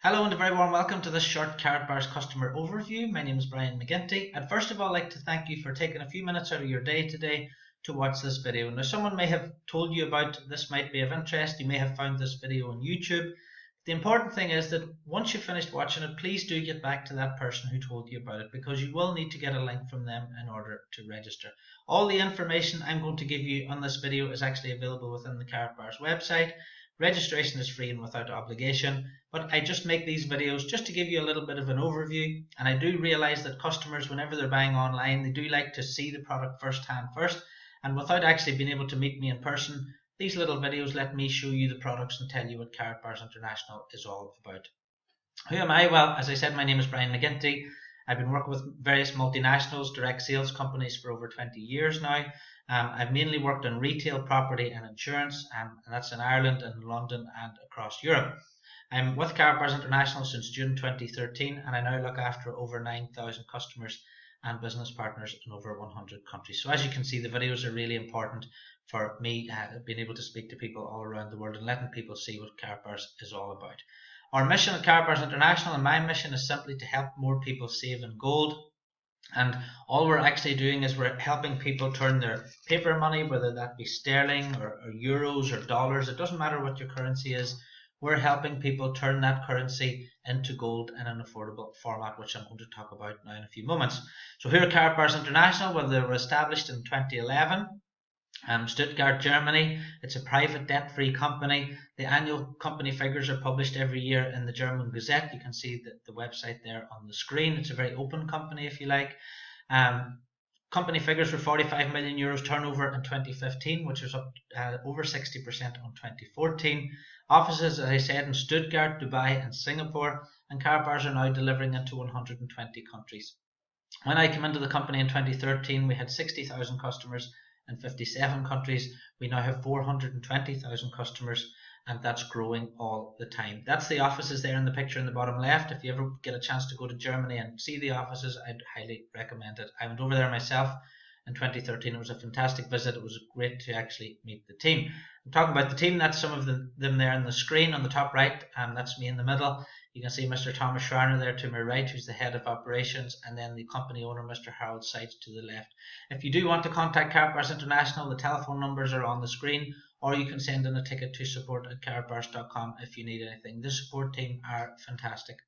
Hello and a very warm welcome to this short Karatbars customer overview. My name is Brian McGinty. I'd first of all like to thank you for taking a few minutes out of your day today to watch this video. Now, someone may have told you about this might be of interest. You may have found this video on YouTube. The important thing is that once you've finished watching it, please do get back to that person who told you about it, because you will need to get a link from them in order to register. All the information I'm going to give you on this video is actually available within the Karatbars website. Registration is free and without obligation, but I just make these videos just to give you a little bit of an overview, and I do realize that customers, whenever they're buying online, they do like to see the product firsthand first, and without actually being able to meet me in person, these little videos let me show you the products and tell you what Karatbars International is all about. Who am I? Well, as I said, my name is Brian McGinty. I've been working with various multinationals, direct sales companies for over 20 years now. I've mainly worked in retail, property and insurance, and that's in Ireland and London and across Europe. I'm with Karatbars International since June 2013, and I now look after over 9,000 customers and business partners in over 100 countries. So as you can see, the videos are really important for me being able to speak to people all around the world and letting people see what Karatbars is all about. Our mission at Karatbars International, and my mission, is simply to help more people save in gold. And all we're actually doing is we're helping people turn their paper money, whether that be sterling or euros or dollars, it doesn't matter what your currency is, we're helping people turn that currency into gold in an affordable format, which I'm going to talk about now in a few moments. So here at Karatbars International, well, they were established in 2011. Stuttgart, Germany. It's a private debt-free company. The annual company figures are published every year in the German Gazette. You can see the website there on the screen. It's a very open company, if you like. Company figures were 45 million euros turnover in 2015, which was up over 60% on 2014. Offices, as I said, in Stuttgart, Dubai and Singapore, and Karatbars are now delivering into 120 countries. When I came into the company in 2013, we had 60,000 customers in 57 countries. We now have 420,000 customers, and that's growing all the time. That's the offices there in the picture in the bottom left. If you ever get a chance to go to Germany and see the offices, I'd highly recommend it. I went over there myself in 2013. It was a fantastic visit. It was great to actually meet the team. I'm talking about the team. That's some of them there on the screen on the top right, and that's me in the middle. You can see Mr. Thomas Schreiner there to my right, who's the head of operations, and then the company owner, Mr. Harold Seitz, to the left. If you do want to contact Karatbars International, the telephone numbers are on the screen, or you can send in a ticket to support@karatbars.com if you need anything. The support team are fantastic.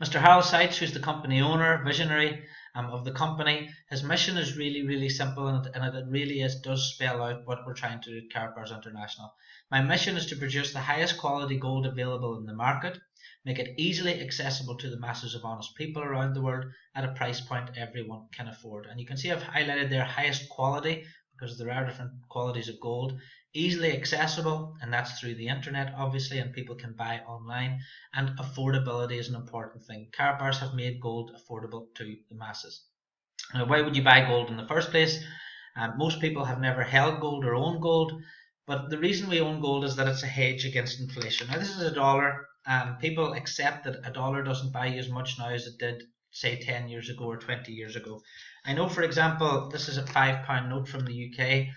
Mr. Harold Seitz, who's the company owner, visionary of the company, his mission is really simple, and it really does spell out what we're trying to do at Karatbars International. My mission is to produce the highest quality gold available in the market, make it easily accessible to the masses of honest people around the world at a price point everyone can afford. And you can see I've highlighted their highest quality, because there are different qualities of gold. Easily accessible, and that's through the internet obviously, and people can buy online. And affordability is an important thing. Karatbars have made gold affordable to the masses. Now, why would you buy gold in the first place? Most people have never held gold or owned gold, but the reason we own gold is that it's a hedge against inflation. Now, this is a dollar. People accept that a dollar doesn't buy you as much now as it did, say, 10 years ago or 20 years ago. I know, for example, this is a £5 note from the UK.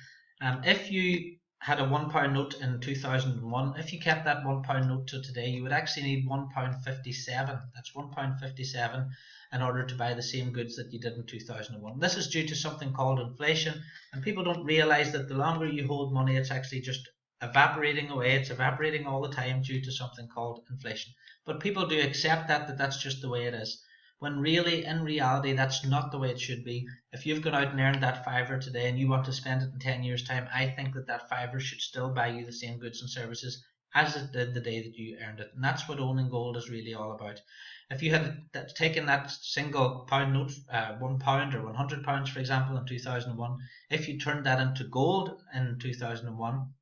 If you had a £1 note in 2001, if you kept that £1 note to today, you would actually need £1.57. That's £1.57 in order to buy the same goods that you did in 2001. This is due to something called inflation, and people don't realize that the longer you hold money, it's actually just evaporating away. It's evaporating all the time due to something called inflation. But people do accept that that's just the way it is, when really, in reality, that's not the way it should be. If you've gone out and earned that fiver today and you want to spend it in 10 years' time, I think that fiver should still buy you the same goods and services as it did the day that you earned it. And that's what owning gold is really all about. If you had taken that single pound note, £1 or £100, for example, in 2001, if you turned that into gold in 2001,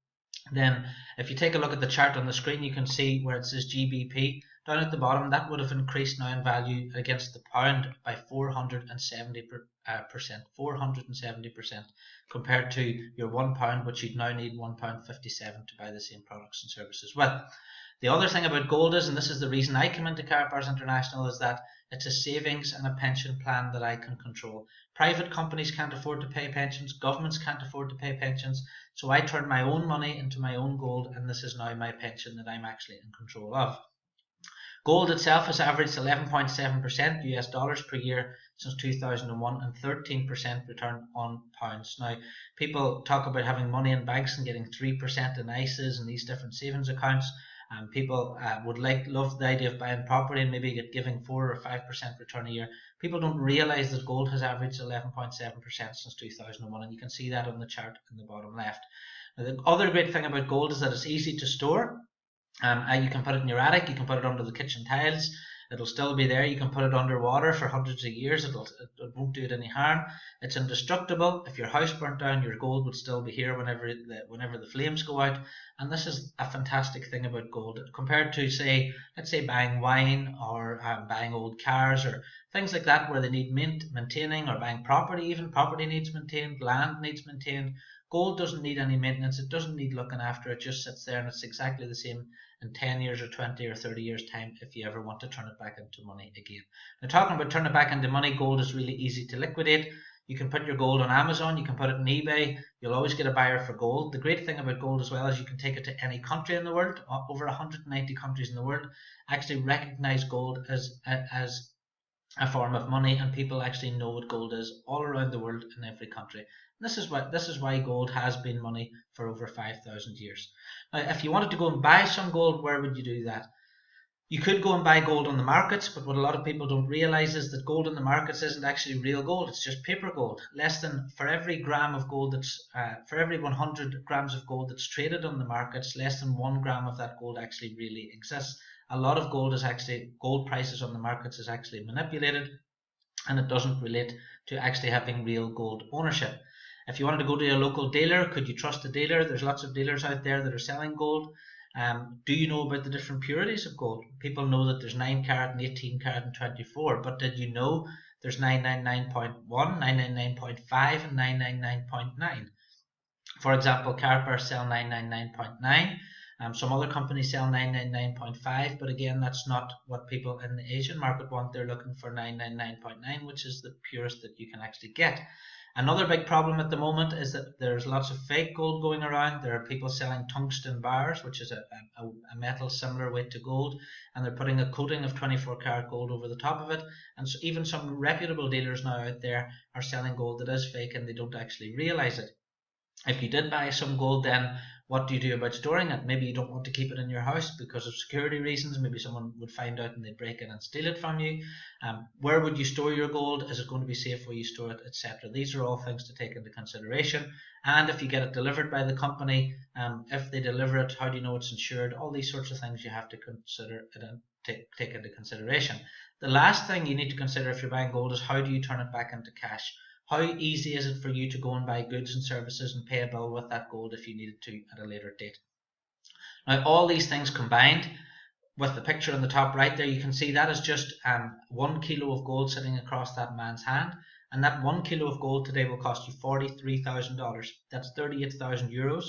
then if you take a look at the chart on the screen, you can see where it says GBP. Down at the bottom, that would have increased now in value against the pound by 470%, 470% compared to your £1, which you'd now need £1.57 to buy the same products and services with. The other thing about gold is, and this is the reason I came into Karatbars International, is that it's a savings and a pension plan that I can control. Private companies can't afford to pay pensions, governments can't afford to pay pensions, so I turn my own money into my own gold, and this is now my pension that I'm actually in control of. Gold itself has averaged 11.7% US dollars per year since 2001 and 13% return on pounds. Now, people talk about having money in banks and getting 3% in ISAs and these different savings accounts. People would love the idea of buying property and maybe giving 4 or 5% return a year. People don't realize that gold has averaged 11.7% since 2001, and you can see that on the chart in the bottom left. Now, the other great thing about gold is that it's easy to store. You can put it in your attic, you can put it under the kitchen tiles, it'll still be there. You can put it underwater for hundreds of years, it won't do it any harm. It's indestructible. If your house burnt down, your gold would still be here whenever the flames go out. And this is a fantastic thing about gold compared to, let's say buying wine or buying old cars or things like that where they need maintaining, or buying property. Even property needs maintained, land needs maintained. Gold doesn't need any maintenance, it doesn't need looking after, it just sits there and it's exactly the same in 10 years or 20 or 30 years time if you ever want to turn it back into money again. Now, talking about turning it back into money, gold is really easy to liquidate. You can put your gold on Amazon, you can put it on eBay, you'll always get a buyer for gold. The great thing about gold as well is you can take it to any country in the world. Over 190 countries in the world actually recognize gold as a form of money, and people actually know what gold is all around the world in every country. This is why gold has been money for over 5,000 years. Now, if you wanted to go and buy some gold, where would you do that? You could go and buy gold on the markets, but what a lot of people don't realize is that gold in the markets isn't actually real gold. It's just paper gold. For every gram of gold for every 100 grams of gold that's traded on the markets, less than 1 gram of that gold actually really exists. A lot of gold prices on the markets is actually manipulated, and it doesn't relate to actually having real gold ownership. If you wanted to go to a local dealer, could you trust a dealer? There's lots of dealers out there that are selling gold. Do you know about the different purities of gold? People know that there's 9 carat and 18 carat and 24, but did you know there's 999.1, 999.5 and 999.9? For example, Karatbars sell 999.9. Some other companies sell 999.5, but again, that's not what people in the Asian market want. They're looking for 999.9, which is the purest that you can actually get. Another big problem at the moment is that there's lots of fake gold going around. There are people selling tungsten bars, which is a metal similar weight to gold, and they're putting a coating of 24 karat gold over the top of it. And so even some reputable dealers now out there are selling gold that is fake, and they don't actually realize it. If you did buy some gold, then what do you do about storing it? Maybe you don't want to keep it in your house because of security reasons. Maybe someone would find out and they'd break in and steal it from you. Where would you store your gold? Is it going to be safe where you store it, etc.? These are all things to take into consideration. And if you get it delivered by the company, if they deliver it, how do you know it's insured? All these sorts of things you have to consider and take into consideration. The last thing you need to consider if you're buying gold is how do you turn it back into cash? How easy is it for you to go and buy goods and services and pay a bill with that gold if you needed to at a later date? Now, all these things combined with the picture on the top right there, you can see that is just 1 kilo of gold sitting across that man's hand. And that 1 kilo of gold today will cost you $43,000. That's 38,000 euros,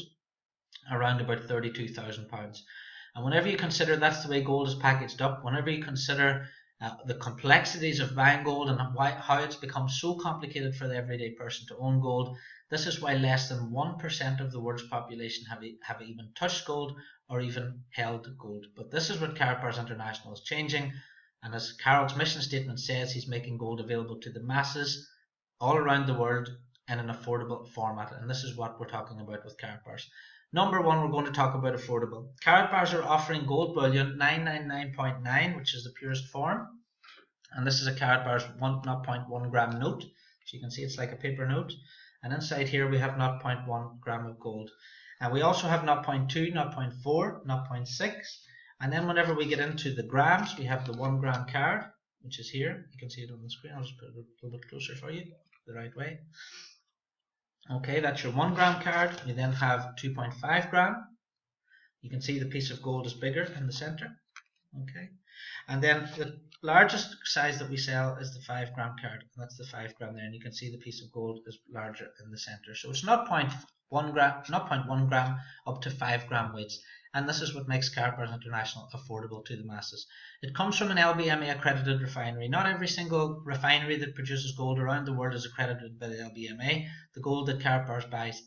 around about 32,000 pounds. And whenever you consider that's the way gold is packaged up, whenever you consider the complexities of buying gold and how it's become so complicated for the everyday person to own gold, this is why less than 1% of the world's population have even touched gold or even held gold. But this is what Karatbars International is changing, and as Carol's mission statement says, he's making gold available to the masses all around the world in an affordable format, and this is what we're talking about with Karatbars. Number one, we're going to talk about affordable. Karatbars are offering gold bullion 999.9, which is the purest form. And this is a Karatbars 0.1 gram note. So you can see it's like a paper note. And inside here we have 0.1 gram of gold. And we also have 0.2, 0.4, 0.6. And then whenever we get into the grams, we have the 1 gram card, which is here. You can see it on the screen. I'll just put it a little bit closer for you, the right way. Okay, that's your 1 gram card. We then have 2.5 gram. You can see the piece of gold is bigger in the center. Okay, and then the largest size that we sell is the 5 gram card. That's the 5 gram there, and you can see the piece of gold is larger in the center. So it's 0.1 gram up to 5 gram weights. And this is what makes Karatbars International affordable to the masses. It comes from an LBMA accredited refinery. Not every single refinery that produces gold around the world is accredited by the LBMA. The gold that Karatbars buys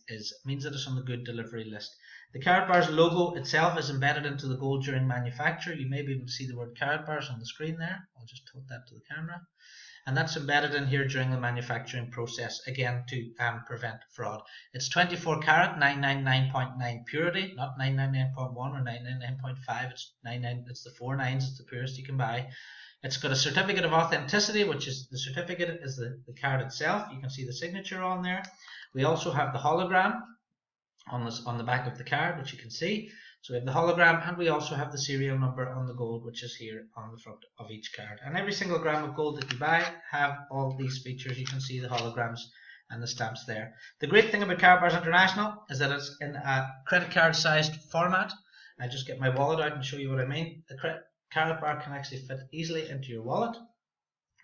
means that it's on the good delivery list. The Karatbars logo itself is embedded into the gold during manufacture. You may be able to see the word Karatbars on the screen there. I'll just tilt that to the camera. And that's embedded in here during the manufacturing process, again to prevent fraud. It's 24 karat, 999.9 purity, not 999.1 or 999.5. It's the 4 nines. It's the purest you can buy. It's got a certificate of authenticity, which is the certificate is the card itself. You can see the signature on there. We also have the hologram on the back of the card, which you can see. So we have the hologram, and we also have the serial number on the gold, which is here on the front of each card. And every single gram of gold that you buy have all these features. You can see the holograms and the stamps there. The great thing about Karatbars International is that it's in a credit card sized format. I just get my wallet out and show you what I mean. The Karatbar can actually fit easily into your wallet,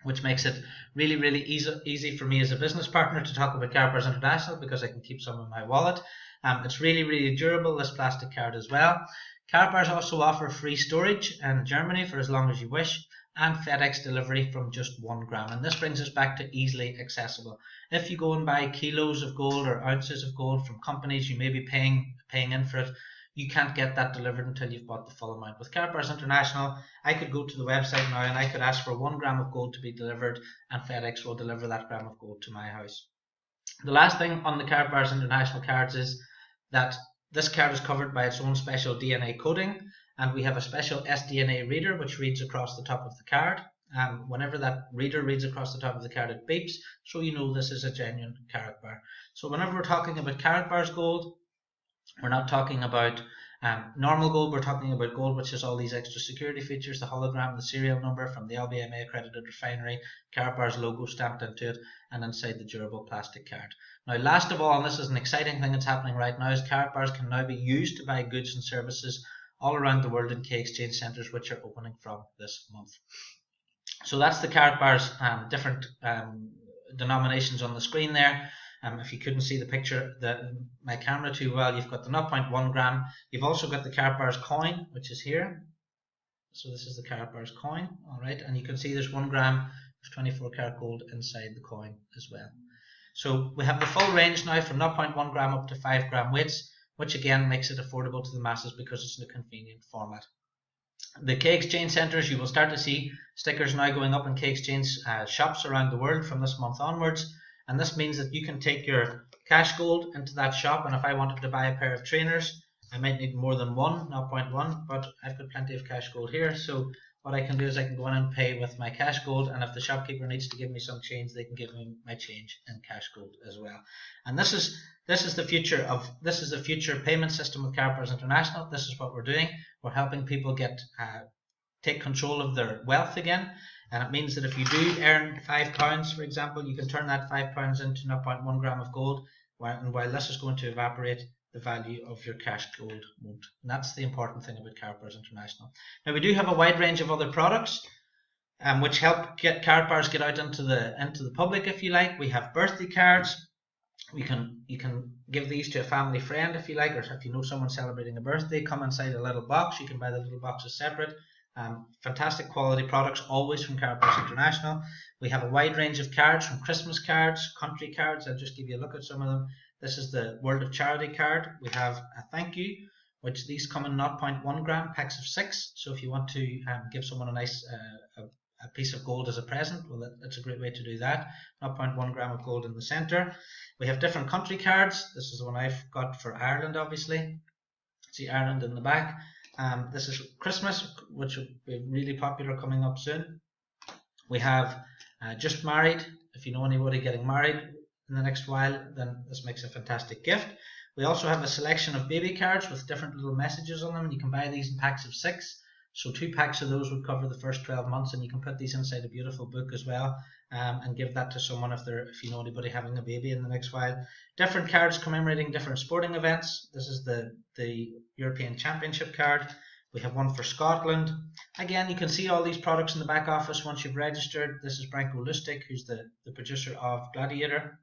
which makes it really, really easy for me as a business partner to talk about Karatbars International, because I can keep some in my wallet. It's really, really durable, this plastic card as well. Karatbars also offer free storage in Germany for as long as you wish, and FedEx delivery from just 1 gram. And this brings us back to easily accessible. If you go and buy kilos of gold or ounces of gold from companies, you may be paying in for it. You can't get that delivered until you've bought the full amount. With Karatbars International, I could go to the website now and I could ask for 1 gram of gold to be delivered, and FedEx will deliver that gram of gold to my house. The last thing on the Karatbars International cards is that this card is covered by its own special DNA coding, and we have a special sDNA reader which reads across the top of the card. Whenever that reader reads across the top of the card, it beeps, so you know this is a genuine Karatbar. So whenever we're talking about Karatbars gold, we're not talking about normal gold. We're talking about gold which has all these extra security features: the hologram, the serial number from the LBMA accredited refinery, Karatbars logo stamped into it, and inside the durable plastic card. Now, last of all, and this is an exciting thing that's happening right now, is Karatbars can now be used to buy goods and services all around the world in K-Exchange centres, which are opening from this month. So that's the Karatbars different denominations on the screen there. If you couldn't see the picture, my camera too well, you've got the 0.1 gram. You've also got the Karatbars coin, which is here. So this is the Karatbars coin, all right, and you can see there's 1 gram of 24 karat gold inside the coin as well. So we have the full range now from 0.1 gram up to 5 gram weights, which again makes it affordable to the masses because it's in a convenient format. The K-Exchange centres, you will start to see stickers now going up in K-Exchange shops around the world from this month onwards. And this means that you can take your cash gold into that shop, and if I wanted to buy a pair of trainers, I might need more than one, 0.1, but I've got plenty of cash gold here. So what I can do is I can go in and pay with my cash gold, and if the shopkeeper needs to give me some change, they can give me my change in cash gold as well. And this is the future payment system with Karatbars International. This is what we're doing. We're helping people take control of their wealth again. And it means that if you do earn £5, for example, you can turn that £5 into 0.1 gram of gold, and while this is going to evaporate, the value of your cash gold won't. And that's the important thing about Karatbars International. Now, we do have a wide range of other products which help get Karatbars get out into the public, if you like. We have birthday cards. You can give these to a family friend if you like, or if you know someone celebrating a birthday, come inside a little box. You can buy the little boxes separate. Fantastic quality products, always from Karatbars International. We have a wide range of cards, from Christmas cards, country cards. I'll just give you a look at some of them. This is the World of Charity card. We have a thank you, which these come in 0.1 gram packs of 6. So if you want to give someone a nice a piece of gold as a present, well, that's a great way to do that. 0.1 gram of gold in the center. We have different country cards. This is the one I've got for Ireland, obviously. See Ireland in the back. This is Christmas, which will be really popular coming up soon. We have just married. If you know anybody getting married in the next while, then this makes a fantastic gift. We also have a selection of baby cards with different little messages on them, and you can buy these in packs of 6. So 2 packs of those would cover the first 12 months, and you can put these inside a beautiful book as well, and give that to someone if you know anybody having a baby in the next while. Different cards commemorating different sporting events. This is the European Championship card. We have one for Scotland. Again, you can see all these products in the back office once you've registered. This is Branko Lustig, who's the producer of Gladiator,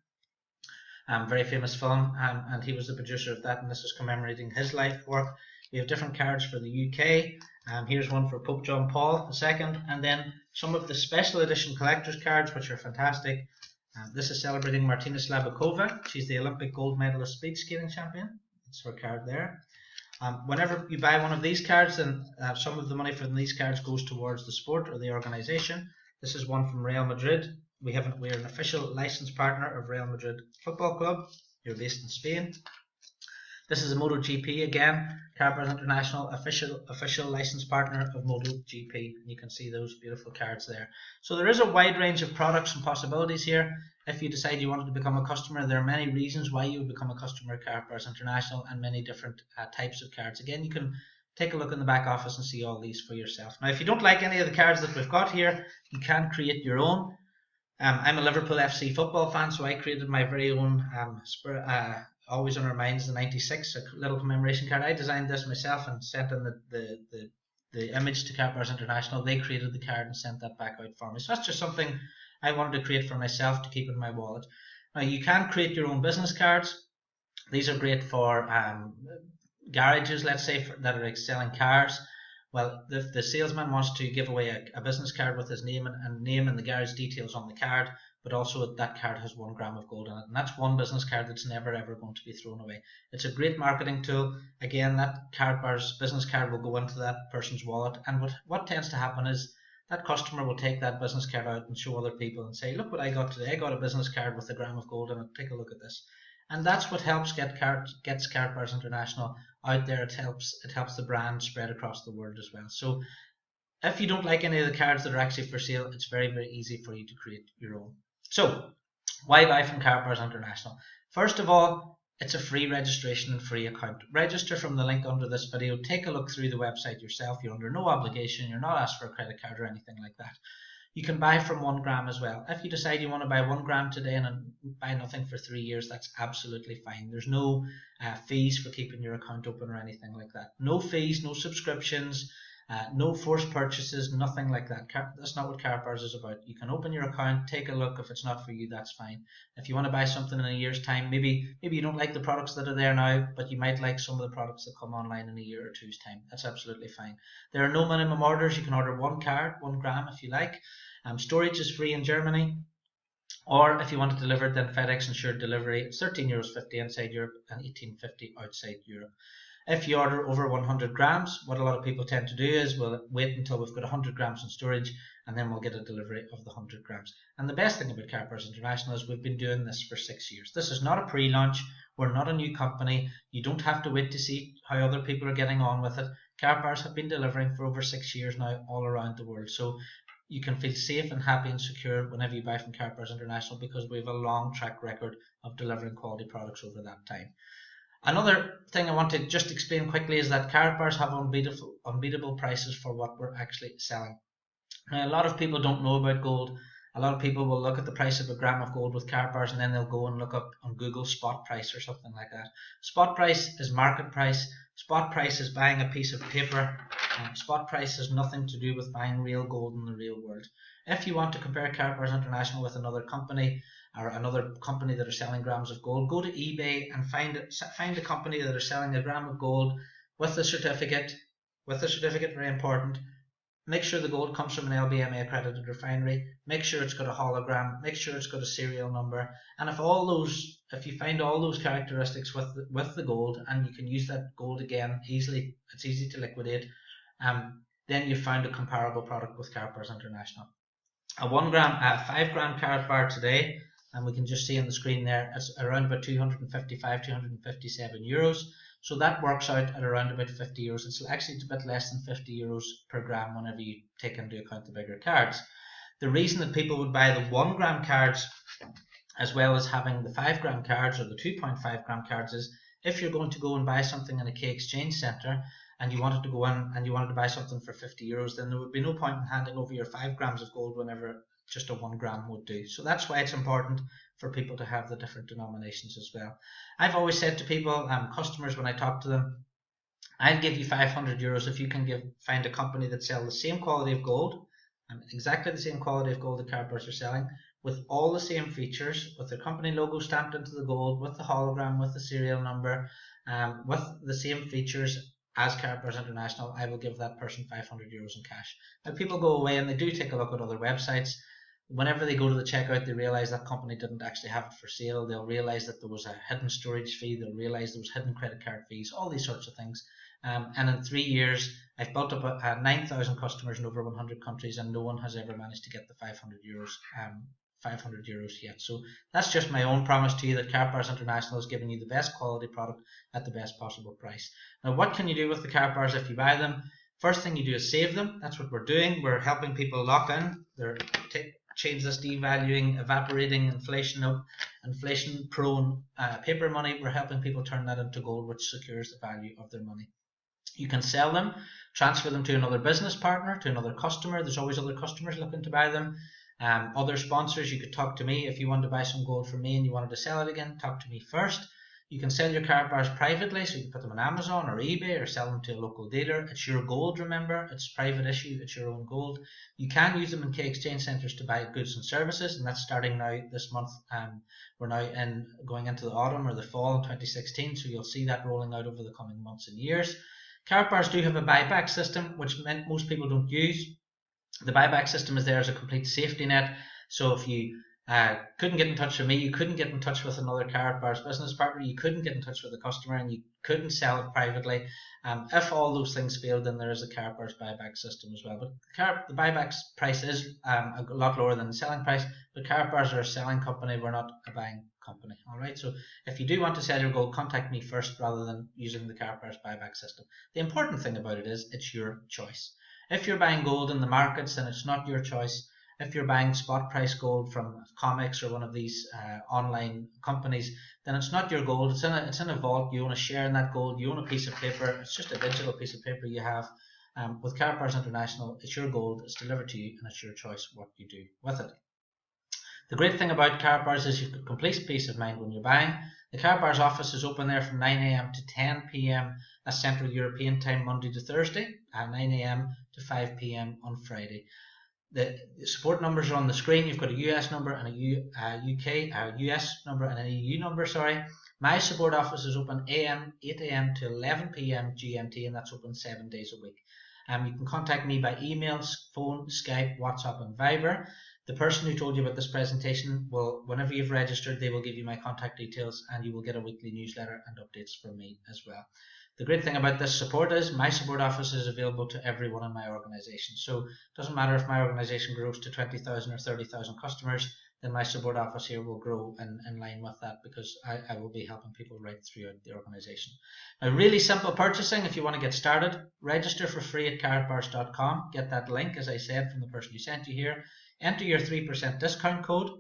very famous film, and he was the producer of that, and this is commemorating his life work. We have different cards for the UK. Here's one for Pope John Paul II, and then some of the special edition collector's cards, which are fantastic. This is celebrating Martina Slabakova. She's the Olympic gold medalist speed skating champion. It's her card there. Whenever you buy one of these cards, then some of the money from these cards goes towards the sport or the organisation. This is one from Real Madrid. We're an official licensed partner of Real Madrid Football Club. You're based in Spain. This is a MotoGP again. Karatbars International, official licensed partner of MotoGP. And you can see those beautiful cards there. So there is a wide range of products and possibilities here. If you decide you wanted to become a customer, there are many reasons why you would become a customer of Karatbars International and many different types of cards. Again, you can take a look in the back office and see all these for yourself. Now, if you don't like any of the cards that we've got here, you can create your own. I'm a Liverpool FC football fan, so I created my very own Always on Our Minds, the 96, a little commemoration card. I designed this myself and sent in the image to Karatbars International. They created the card and sent that back out for me. So that's just something I wanted to create for myself to keep in my wallet. Now, you can create your own business cards. These are great for garages, let's say, that are selling cars. Well, if the salesman wants to give away a business card with his name and the garage details on the card, but also that card has 1 gram of gold in it, and that's one business card that's never ever going to be thrown away. It's a great marketing tool. Again, that Karatbars business card will go into that person's wallet, and what tends to happen is that customer will take that business card out and show other people and say, look what I got today. I got a business card with 1 gram of gold in it. Take a look at this. And that's what helps gets Karatbars International out there. It helps the brand spread across the world as well. So if you don't like any of the cards that are actually for sale, it's very, very easy for you to create your own. So why buy from Karatbars International? First of all, it's a free registration and free account. Register from the link under this video. Take a look through the website yourself. You're under no obligation. You're not asked for a credit card or anything like that. You can buy from 1 gram as well. If you decide you want to buy 1 gram today and buy nothing for 3 years, that's absolutely fine. There's no fees for keeping your account open or anything like that. No fees, no subscriptions, no forced purchases, nothing like that. That's not what Karatbars is about. You can open your account, take a look. If it's not for you, that's fine. If you want to buy something in a year's time, maybe you don't like the products that are there now, but you might like some of the products that come online in a year or two's time. That's absolutely fine. There are no minimum orders. You can order 1 card, 1 gram if you like. Storage is free in Germany, or if you want it delivered, then FedEx insured delivery. It's €13.50 inside Europe and €18.50 outside Europe. If you order over 100 grams, what a lot of people tend to do is we'll wait until we've got 100 grams in storage, and then we'll get a delivery of the 100 grams. And the best thing about Karatbars International is we've been doing this for 6 years. This is not a pre-launch. We're not a new company. You don't have to wait to see how other people are getting on with it. Karatbars have been delivering for over 6 years now all around the world. So you can feel safe and happy and secure whenever you buy from Karatbars International, because we have a long track record of delivering quality products over that time. Another thing I want to just explain quickly is that Karatbars have unbeatable prices for what we're actually selling. Now, a lot of people don't know about gold. A lot of people will look at the price of 1 gram of gold with Karatbars and then they'll go and look up on Google spot price or something like that. Spot price is market price. Spot price is buying a piece of paper. Spot price has nothing to do with buying real gold in the real world. If you want to compare Karatbars International with another company or another company that are selling grams of gold, go to eBay and find a company that are selling 1 gram of gold with a certificate. Very important. Make sure the gold comes from an LBMA accredited refinery. Make sure it's got a hologram. Make sure it's got a serial number. And if you find all those characteristics with the gold, and you can use that gold again easily, it's easy to liquidate. Then you've found a comparable product with Karatbars International. A 5 gram Karatbar today, and we can just see on the screen there, it's around about 255, 257 euros. So that works out at around about 50 euros. It's actually a bit less than 50 euros per gram whenever you take into account the bigger cards. The reason that people would buy the 1 gram cards as well as having the 5 gram cards or the 2.5 gram cards is if you're going to go and buy something in a K exchange centre and you wanted to go in and you wanted to buy something for 50 euros, then there would be no point in handing over your 5 grams of gold whenever just a 1 gram would do. So that's why it's important for people to have the different denominations as well. I've always said to people, customers, when I talk to them, I'll give you 500 euros if you can find a company that sells the same quality of gold, exactly the same quality of gold that Karatbars are selling, with all the same features, with their company logo stamped into the gold, with the hologram, with the serial number, with the same features as Karatbars International. I will give that person 500 euros in cash. Now, people go away and they do take a look at other websites. Whenever they go to the checkout, they realize that company didn't actually have it for sale. They'll realize that there was a hidden storage fee. They'll realize there was hidden credit card fees, all these sorts of things. and in 3 years I've built up 9,000 customers in over 100 countries, and no one has ever managed to get the 500 euros. 500 euros yet. So that's just my own promise to you, that Karatbars International is giving you the best quality product at the best possible price. Now, what can you do with the Karatbars if you buy them? First thing you do is save them. That's what we're doing. We're helping people lock in. They're change this devaluing, evaporating, inflation prone paper money. We're helping people turn that into gold, which secures the value of their money. You can sell them, transfer them to another business partner, to another customer. There's always other customers looking to buy them. Other sponsors, you could talk to me. If you want to buy some gold from me and you wanted to sell it again, talk to me first. You can sell your Karatbars privately, so you can put them on Amazon or eBay, or sell them to a local dealer. It's your gold, remember. It's private issue. It's your own gold. You can use them in key exchange centres to buy goods and services, and that's starting now this month. We're now going into the autumn or the fall in 2016, so you'll see that rolling out over the coming months and years. Karatbars do have a buyback system, which most people don't use. The buyback system is there as a complete safety net. So if you couldn't get in touch with me, you couldn't get in touch with another Karatbars business partner, you couldn't get in touch with a customer, and you couldn't sell it privately. If all those things failed, then there is a Karatbars buyback system as well. But the buyback price is a lot lower than the selling price, but Karatbars are a selling company, we're not a buying company. Alright, so if you do want to sell your gold, contact me first rather than using the Karatbars buyback system. The important thing about it is it's your choice. If you're buying gold in the markets, then it's not your choice. If you're buying spot price gold from Comex or one of these online companies, then it's not your gold. It's in a vault. You own a share in that gold. You own a piece of paper. It's just a digital piece of paper you have. With Karatbars International, it's your gold. It's delivered to you, and it's your choice what you do with it. The great thing about Karatbars is you've got complete peace of mind when you're buying. The Karatbars office is open there from 9 AM to 10 PM. That's Central European time, Monday to Thursday, and 9 AM to 5 PM on Friday. The support numbers are on the screen. You've got a US number and a US number and an EU number, sorry. My support office is open 8 AM to 11 PM GMT, and that's open 7 days a week. You can contact me by email, phone, Skype, WhatsApp and Viber. The person who told you about this presentation will, whenever you've registered, they will give you my contact details, and you will get a weekly newsletter and updates from me as well. The great thing about this support is my support office is available to everyone in my organization. So it doesn't matter if my organization grows to 20,000 or 30,000 customers, then my support office here will grow in line with that, because I will be helping people right throughout the organization. Now, really simple purchasing. If you want to get started, register for free at karatbars.com. Get that link, as I said, from the person who sent you here. Enter your 3% discount code.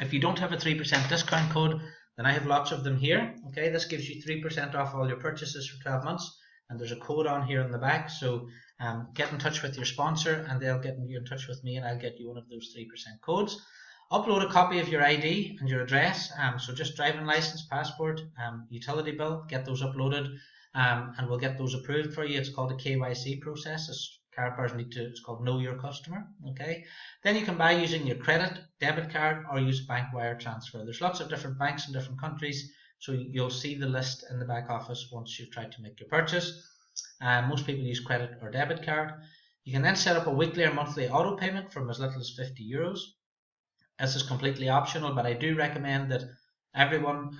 If you don't have a 3% discount code, then I have lots of them here. Okay, this gives you 3% off all your purchases for 12 months, and there's a code on here in the back. So get in touch with your sponsor, and they'll get you in touch with me, and I'll get you one of those 3% codes. Upload a copy of your ID and your address, so just driving license, passport, utility bill, get those uploaded, and we'll get those approved for you. It's called a KYC process. Karatbars it's called Know Your Customer. Okay, then you can buy using your credit, debit card, or use bank wire transfer. There's lots of different banks in different countries, so you'll see the list in the back office once you've tried to make your purchase. Most people use credit or debit card. You can then set up a weekly or monthly auto payment from as little as 50 euros. This is completely optional, but I do recommend that everyone,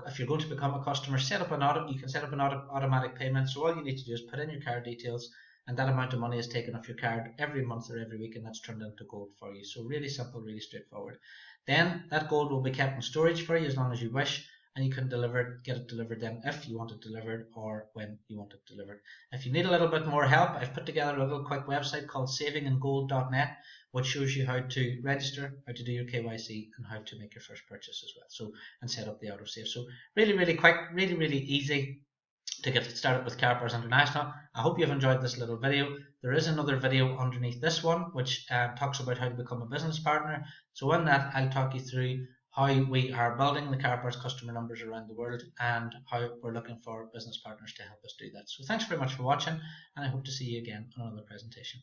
if you're going to become a customer, you can set up an automatic payment. So all you need to do is put in your card details, and that amount of money is taken off your card every month or every week, and that's turned into gold for you. So really simple, really straightforward. Then that gold will be kept in storage for you as long as you wish, and you can get it delivered then if you want it delivered, or when you want it delivered. If you need a little bit more help, I've put together a little quick website called savingingold.net, which shows you how to register, how to do your KYC, and how to make your first purchase as well. So, and set up the autosave. So really, really quick, really, really easy to get started with Karatbars International. I hope you've enjoyed this little video. There is another video underneath this one which talks about how to become a business partner. So in that, I'll talk you through how we are building the Karatbars customer numbers around the world, and how we're looking for business partners to help us do that. So thanks very much for watching, and I hope to see you again on another presentation.